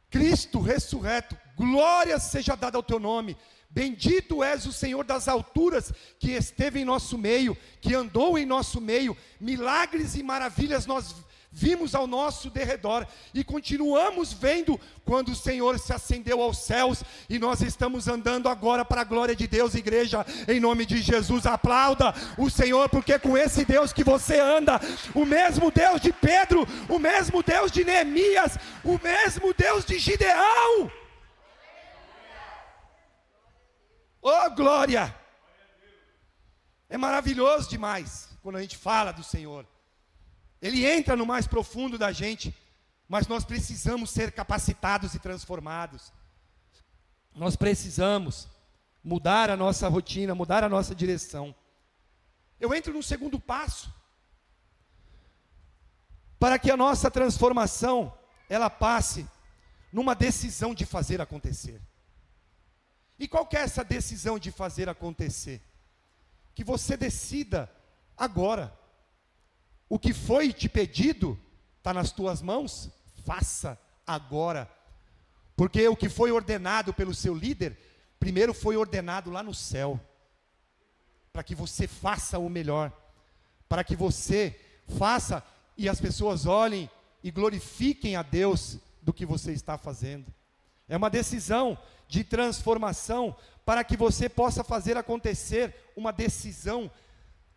Cristo ressurreto, glória seja dada ao teu nome, bendito és o Senhor das alturas, que esteve em nosso meio, que andou em nosso meio, milagres e maravilhas nós vimos ao nosso derredor, e continuamos vendo quando o Senhor se ascendeu aos céus, e nós estamos andando agora para a glória de Deus. Igreja, em nome de Jesus, aplauda o Senhor, porque com esse Deus que você anda, o mesmo Deus de Pedro, o mesmo Deus de Neemias, o mesmo Deus de Gideão, oh glória, é maravilhoso demais quando a gente fala do Senhor. Ele entra no mais profundo da gente, mas nós precisamos ser capacitados e transformados. Nós precisamos mudar a nossa rotina, mudar a nossa direção. Eu entro no segundo passo, para que a nossa transformação, ela passe numa decisão de fazer acontecer. E qual que é essa decisão de fazer acontecer? Que você decida agora. O que foi te pedido, está nas tuas mãos, faça agora. Porque o que foi ordenado pelo seu líder, primeiro foi ordenado lá no céu. Para que você faça o melhor. Para que você faça e as pessoas olhem e glorifiquem a Deus do que você está fazendo. É uma decisão de transformação para que você possa fazer acontecer uma decisão.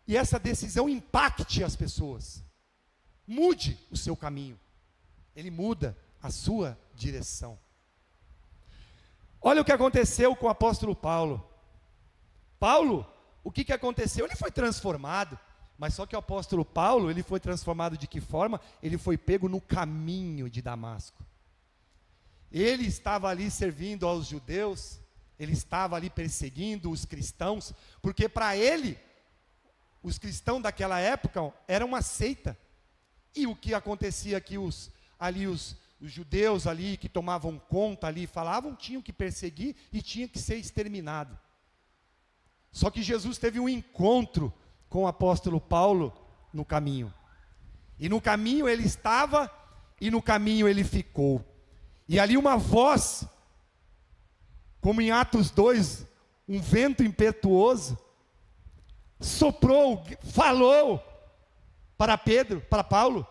E essa decisão impacte as pessoas. Mude o seu caminho. Ele muda a sua direção. Olha o que aconteceu com o apóstolo Paulo. Paulo, o que aconteceu? Ele foi transformado. Mas só que o apóstolo Paulo, ele foi transformado de que forma? Ele foi pego no caminho de Damasco. Ele estava ali servindo aos judeus. Ele estava ali perseguindo os cristãos. Porque para ele, os cristãos daquela época eram uma seita. E o que acontecia que os judeus ali que tomavam conta ali, falavam, tinham que perseguir e tinha que ser exterminado. Só que Jesus teve um encontro com o apóstolo Paulo no caminho. E no caminho ele estava, e no caminho ele ficou. E ali uma voz, como em Atos 2, um vento impetuoso, soprou, falou para Paulo: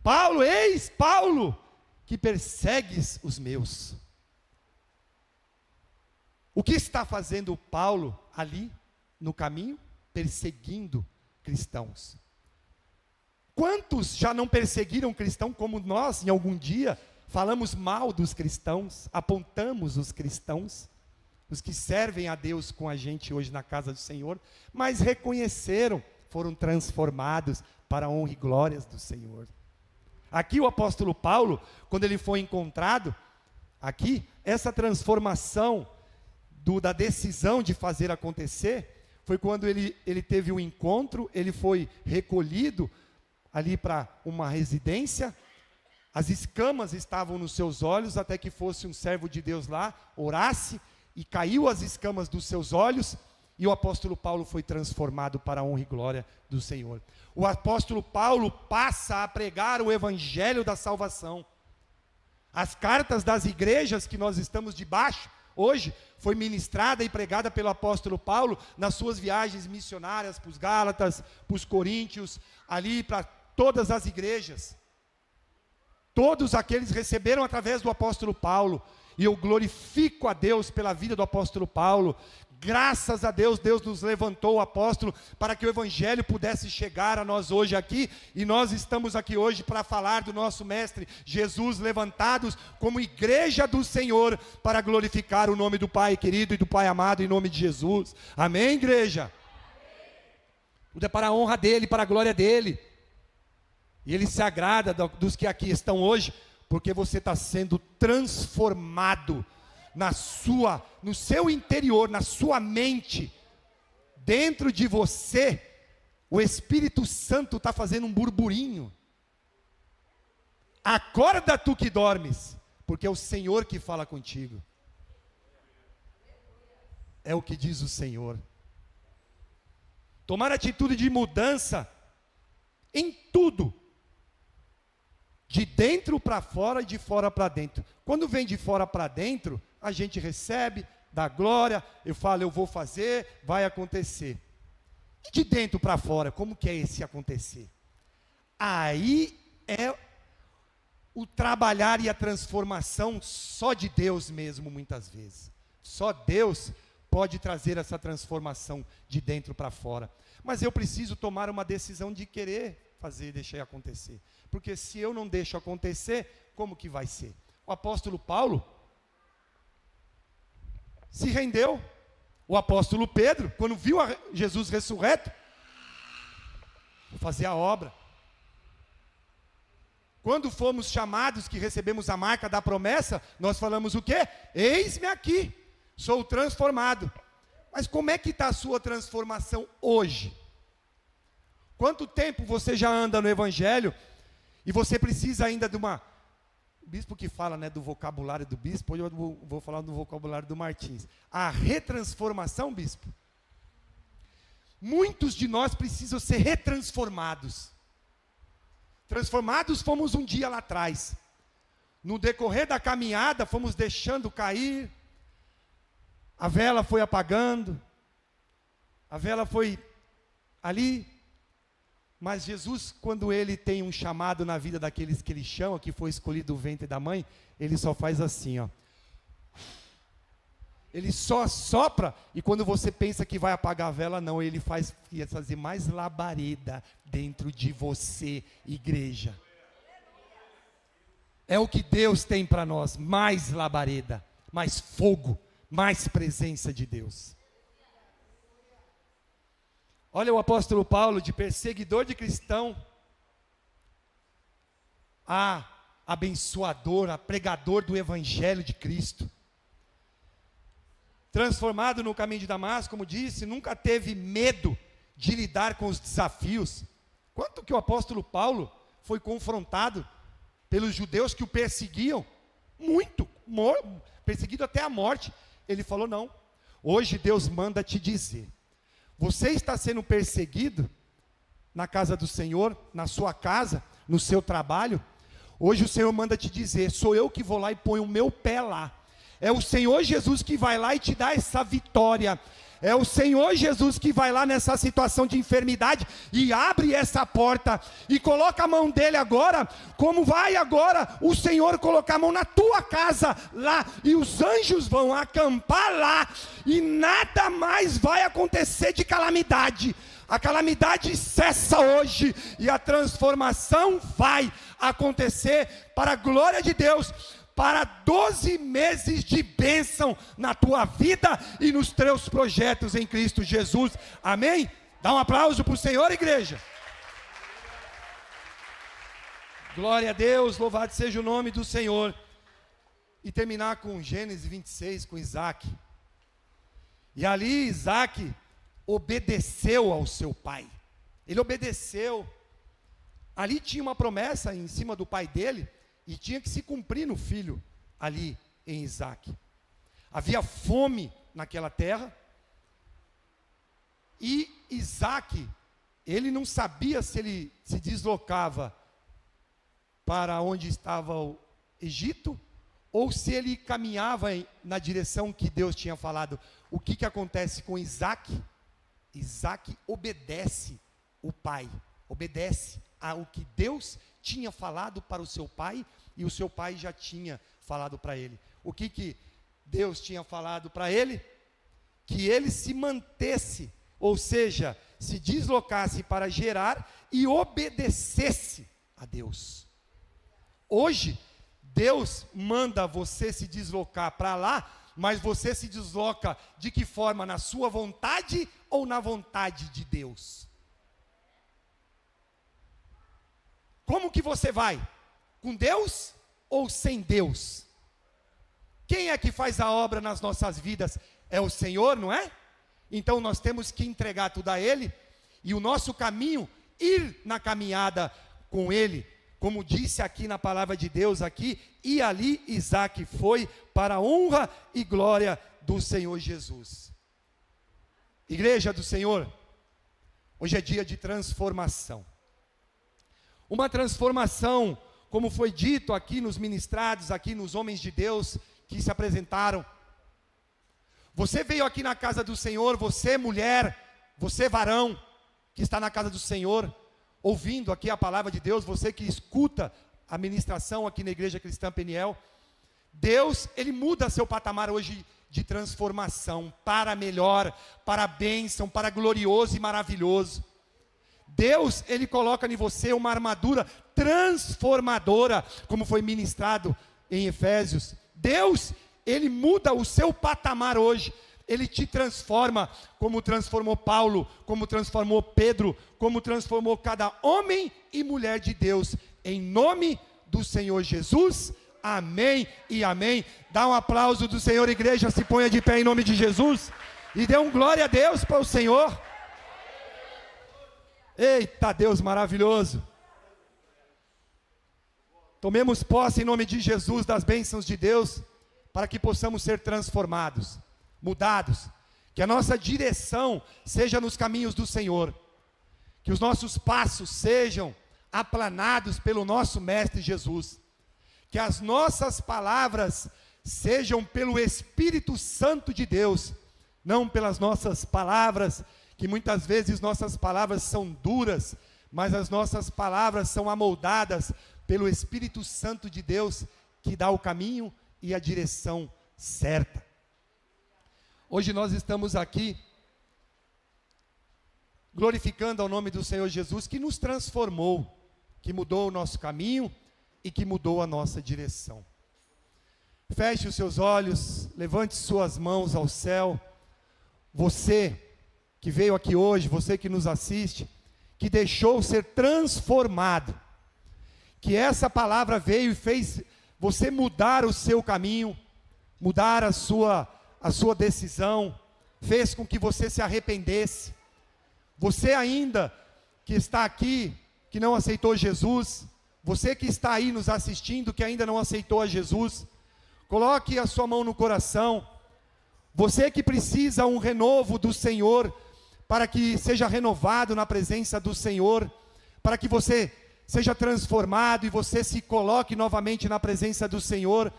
Paulo, eis Paulo, que persegues os meus. O que está fazendo Paulo ali no caminho? Perseguindo cristãos. Quantos já não perseguiram cristão como nós, em algum dia, falamos mal dos cristãos, apontamos os cristãos, os que servem a Deus com a gente hoje na casa do Senhor, mas reconheceram, foram transformados para a honra e glórias do Senhor. Aqui o apóstolo Paulo, quando ele foi encontrado, aqui, essa transformação da decisão de fazer acontecer, foi quando ele teve um encontro, ele foi recolhido ali para uma residência, as escamas estavam nos seus olhos, até que fosse um servo de Deus lá, orasse, e caiu as escamas dos seus olhos, e o apóstolo Paulo foi transformado para a honra e glória do Senhor. O apóstolo Paulo passa a pregar o evangelho da salvação. As cartas das igrejas que nós estamos debaixo, hoje, foi ministrada e pregada pelo apóstolo Paulo nas suas viagens missionárias para os Gálatas, para os Coríntios, ali para todas as igrejas. Todos aqueles receberam através do apóstolo Paulo, e eu glorifico a Deus pela vida do apóstolo Paulo. Graças a Deus, Deus nos levantou o apóstolo para que o evangelho pudesse chegar a nós hoje aqui, e nós estamos aqui hoje para falar do nosso mestre Jesus, levantados como igreja do Senhor, para glorificar o nome do Pai querido e do Pai amado, em nome de Jesus. Amém, igreja? Tudo é para a honra dele, para a glória dele, e ele se agrada dos que aqui estão hoje, porque você está sendo transformado no seu interior, na sua mente, dentro de você. O Espírito Santo está fazendo um burburinho. Acorda tu que dormes, porque é o Senhor que fala contigo. É o que diz o Senhor. Tomar atitude de mudança em tudo, de dentro para fora e de fora para dentro. Quando vem de fora para dentro, a gente recebe, dá glória, eu falo, eu vou fazer, vai acontecer. E de dentro para fora, como que é esse acontecer? Aí é o trabalhar e a transformação só de Deus mesmo, muitas vezes. Só Deus pode trazer essa transformação de dentro para fora. Mas eu preciso tomar uma decisão de querer fazer, deixar acontecer. Porque se eu não deixo acontecer, como que vai ser? O apóstolo Paulo se rendeu. O apóstolo Pedro, quando viu Jesus ressurreto, vou fazer a obra. Quando fomos chamados, que recebemos a marca da promessa, nós falamos o quê? Eis-me aqui, sou transformado. Mas como é que está a sua transformação hoje? Quanto tempo você já anda no evangelho e você precisa ainda de uma... O bispo que fala, né, do vocabulário do bispo, hoje eu vou falar do vocabulário do Martins. A retransformação, bispo. Muitos de nós precisam ser retransformados. Transformados fomos um dia lá atrás. No decorrer da caminhada, fomos deixando cair. A vela foi apagando. A vela foi ali. Mas Jesus, quando ele tem um chamado na vida daqueles que ele chama, que foi escolhido do ventre da mãe, ele só faz assim, ó. Ele só sopra, e quando você pensa que vai apagar a vela, não, ele faz fazer mais labareda dentro de você, igreja. É o que Deus tem para nós, mais labareda, mais fogo, mais presença de Deus. Olha o apóstolo Paulo, de perseguidor de cristão, a abençoador, a pregador do evangelho de Cristo. Transformado no caminho de Damasco, como disse, nunca teve medo de lidar com os desafios. Quanto que o apóstolo Paulo foi confrontado pelos judeus que o perseguiam? Muito, perseguido até a morte. Ele falou, não, hoje Deus manda te dizer, você está sendo perseguido na casa do Senhor, na sua casa, no seu trabalho. Hoje o Senhor manda te dizer, sou eu que vou lá e ponho o meu pé lá. É o Senhor Jesus que vai lá e te dá essa vitória. É o Senhor Jesus que vai lá nessa situação de enfermidade e abre essa porta e coloca a mão dele agora, como vai agora o Senhor colocar a mão na tua casa lá, e os anjos vão acampar lá, e nada mais vai acontecer de calamidade. A calamidade cessa hoje, e a transformação vai acontecer para a glória de Deus, para 12 meses de bênção na tua vida e nos teus projetos em Cristo Jesus. Amém? Dá um aplauso para o Senhor, igreja. Glória a Deus, louvado seja o nome do Senhor. e terminar com Gênesis 26, com Isaac. E ali Isaac obedeceu ao seu pai. Ele obedeceu. Ali tinha uma promessa em cima do pai dele, e tinha que se cumprir no filho, ali em Isaac. Havia fome naquela terra, e Isaac, ele não sabia se ele se deslocava para onde estava o Egito, ou se ele caminhava na direção que Deus tinha falado. O que acontece com Isaac? Isaac obedece o pai, obedece ao que Deus tinha falado para o seu pai, e o seu pai já tinha falado para ele. O que Deus tinha falado para ele? Que ele se mantesse, ou seja, se deslocasse para Gerar e obedecesse a Deus. Hoje, Deus manda você se deslocar para lá, mas você se desloca de que forma? Na sua vontade ou na vontade de Deus? Como que você vai? Com Deus ou sem Deus? Quem é que faz a obra nas nossas vidas? É o Senhor, não é? Então nós temos que entregar tudo a Ele, e o nosso caminho, ir na caminhada com Ele, como disse aqui na palavra de Deus aqui, e ali Isaac foi para a honra e glória do Senhor Jesus. Igreja do Senhor, hoje é dia de transformação. Uma transformação, como foi dito aqui nos ministrados, aqui nos homens de Deus que se apresentaram. Você veio aqui na casa do Senhor, você mulher, você varão, que está na casa do Senhor, ouvindo aqui a palavra de Deus, você que escuta a ministração aqui na Igreja Cristã Peniel. Deus, Ele muda seu patamar hoje de transformação, para melhor, para bênção, para glorioso e maravilhoso. Deus, Ele coloca em você uma armadura transformadora, como foi ministrado em Efésios. Deus, Ele muda o seu patamar hoje. Ele te transforma, como transformou Paulo, como transformou Pedro, como transformou cada homem e mulher de Deus, em nome do Senhor Jesus. Amém e amém. Dá um aplauso do Senhor, igreja, se ponha de pé em nome de Jesus, e dê um glória a Deus para o Senhor. Eita Deus maravilhoso. Tomemos posse em nome de Jesus das bênçãos de Deus, para que possamos ser transformados, mudados, que a nossa direção seja nos caminhos do Senhor, que os nossos passos sejam aplanados pelo nosso Mestre Jesus, que as nossas palavras sejam pelo Espírito Santo de Deus, não pelas nossas palavras, que muitas vezes nossas palavras são duras, mas as nossas palavras são amoldadas pelo Espírito Santo de Deus, que dá o caminho e a direção certa. Hoje nós estamos aqui glorificando ao nome do Senhor Jesus, que nos transformou, que mudou o nosso caminho e que mudou a nossa direção. Feche os seus olhos, levante suas mãos ao céu. Você que veio aqui hoje, você que nos assiste, que deixou ser transformado, que essa palavra veio e fez você mudar o seu caminho, mudar a sua decisão, fez com que você se arrependesse. Você ainda que está aqui, que não aceitou Jesus, você que está aí nos assistindo, que ainda não aceitou a Jesus, coloque a sua mão no coração. Você que precisa um renovo do Senhor, para que seja renovado na presença do Senhor, para que você seja transformado e você se coloque novamente na presença do Senhor,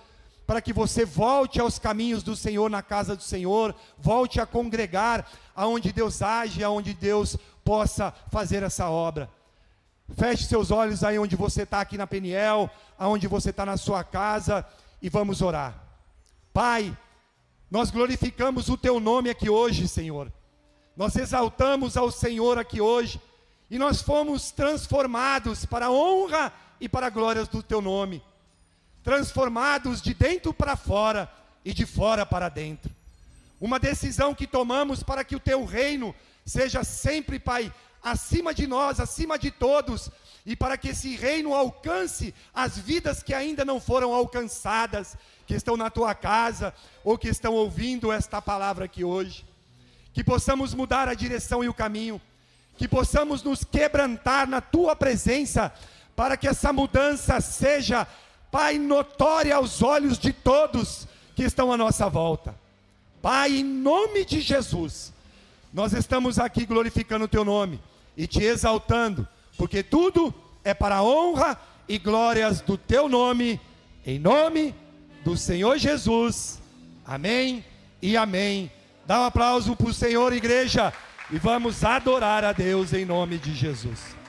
para que você volte aos caminhos do Senhor, na casa do Senhor, volte a congregar aonde Deus age, aonde Deus possa fazer essa obra. Feche seus olhos aí onde você está aqui na Peniel, aonde você está na sua casa, e vamos orar. Pai, nós glorificamos o Teu nome aqui hoje, Senhor. Nós exaltamos ao Senhor aqui hoje, e nós fomos transformados para a honra e para a glória do Teu nome. Transformados de dentro para fora e de fora para dentro. Uma decisão que tomamos para que o Teu reino seja sempre, Pai, acima de nós, acima de todos, e para que esse reino alcance as vidas que ainda não foram alcançadas, que estão na tua casa, ou que estão ouvindo esta palavra aqui hoje. Que possamos mudar a direção e o caminho, que possamos nos quebrantar na tua presença, para que essa mudança seja, Pai, notória aos olhos de todos que estão à nossa volta. Pai, em nome de Jesus, nós estamos aqui glorificando o teu nome e te exaltando, porque tudo é para a honra e glórias do teu nome, em nome do Senhor Jesus. Amém e amém. Dá um aplauso para o Senhor, igreja, e vamos adorar a Deus em nome de Jesus.